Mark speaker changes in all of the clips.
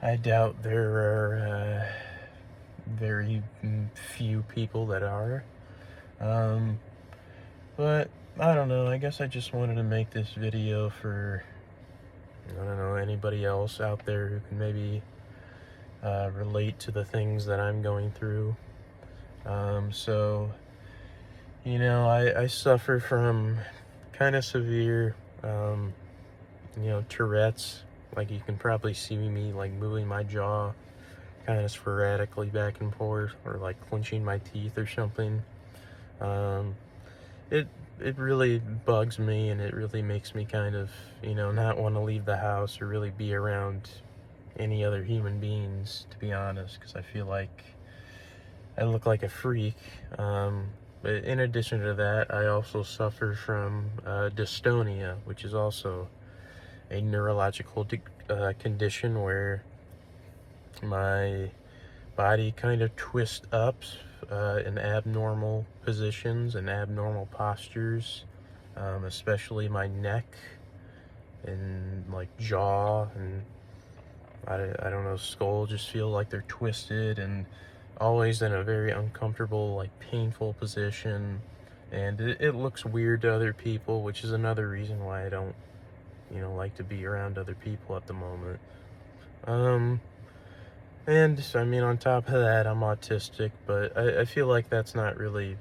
Speaker 1: I doubt there are very few people that are. Um, but I don't know. I guess I just wanted to make this video for, I don't know, anybody else out there who can maybe relate to the things that I'm going through. So, I suffer from kind of severe, Tourette's. Like, you can probably see me, like, moving my jaw kind of sporadically back and forth, or, like, clenching my teeth or something. Um, it, it really bugs me, and it really makes me kind of, not want to leave the house or really be around any other human beings, to be honest, because I feel like I look like a freak. But in addition to that, I also suffer from dystonia, which is also a neurological condition where my body kind of twists up in abnormal positions and abnormal postures, especially my neck and like jaw and I don't know, skull just feel like they're twisted and always in a very uncomfortable, like painful position. And it looks weird to other people, which is another reason why I don't, like to be around other people at the moment. And I mean, on top of that, I'm autistic, but I feel like that's not really,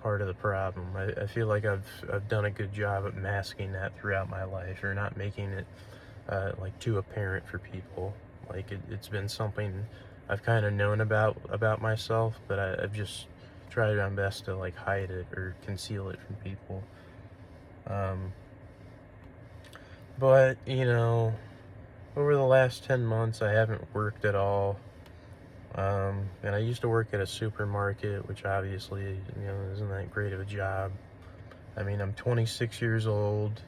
Speaker 1: part of the problem. I feel like I've done a good job at masking that throughout my life, or not making it like too apparent for people. Like it's been something I've kind of known about myself, but I've just tried my best to like hide it or conceal it from people. Um, but over the last 10 months, I haven't worked at all. And I used to work at a supermarket, which obviously, isn't that great of a job. I mean, I'm 26 years old.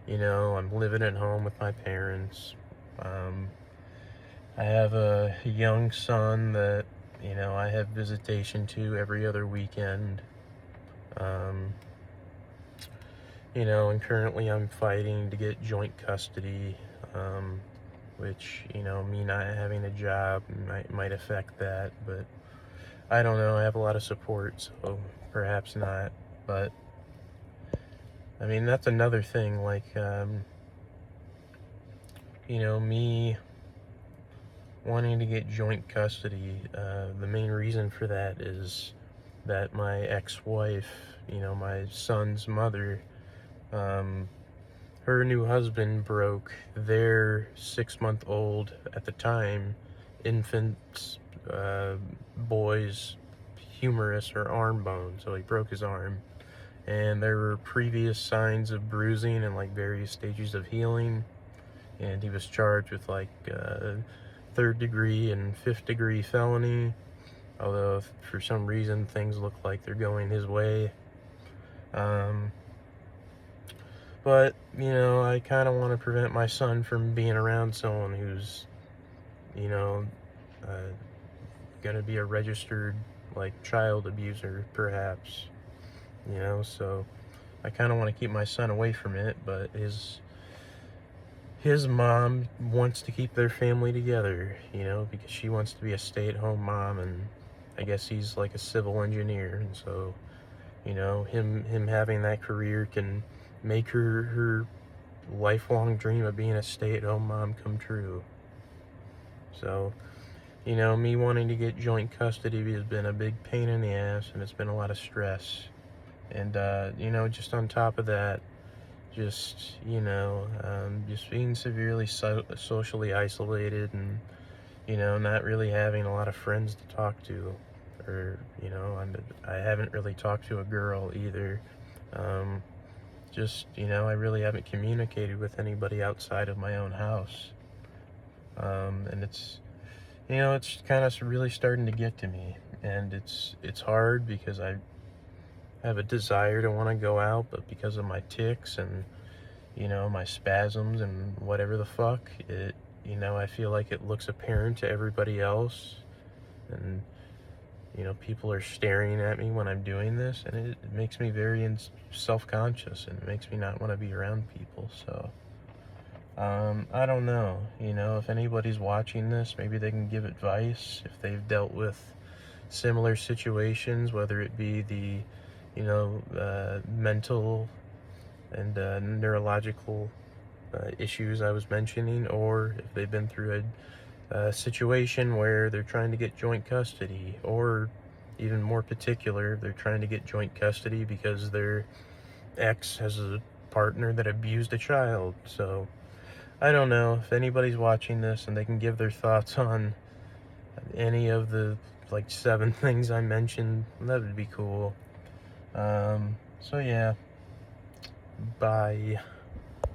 Speaker 1: I'm living at home with my parents. Um, I have a young son that, I have visitation to every other weekend. Um, and currently I'm fighting to get joint custody, which, me not having a job might affect that, but I don't know. I have a lot of support, so perhaps not. But, I mean, that's another thing, like, me wanting to get joint custody, the main reason for that is that my ex-wife, my son's mother, um, her new husband broke their 6-month-old, at the time, infant boy's humerus or arm bone, so he broke his arm. And there were previous signs of bruising and like various stages of healing, and he was charged with like third degree and fifth degree felony, although for some reason things look like they're going his way. But I kind of want to prevent my son from being around someone who's you know uh, gonna be a registered like child abuser, perhaps. So I kind of want to keep my son away from it, but his mom wants to keep their family together, because she wants to be a stay-at-home mom, and I guess he's like a civil engineer, and so, him having that career can make her lifelong dream of being a stay-at-home mom come true. So, me wanting to get joint custody has been a big pain in the ass, and it's been a lot of stress. And, just on top of that, just being severely socially isolated, and, not really having a lot of friends to talk to, or, I haven't really talked to a girl either. I really haven't communicated with anybody outside of my own house. And it's kind of really starting to get to me, and it's hard because I have a desire to want to go out, but because of my tics and my spasms and whatever the fuck, I feel like it looks apparent to everybody else, and people are staring at me when I'm doing this, and it makes me very self-conscious, and it makes me not want to be around people. So I don't know, you know, if anybody's watching this, maybe they can give advice if they've dealt with similar situations, whether it be the, mental and neurological issues I was mentioning, or if they've been through a situation where they're trying to get joint custody, or even more particular, they're trying to get joint custody because their ex has a partner that abused a child. So I don't know if anybody's watching this and they can give their thoughts on any of the like 7 things I mentioned, that would be cool. So yeah, bye.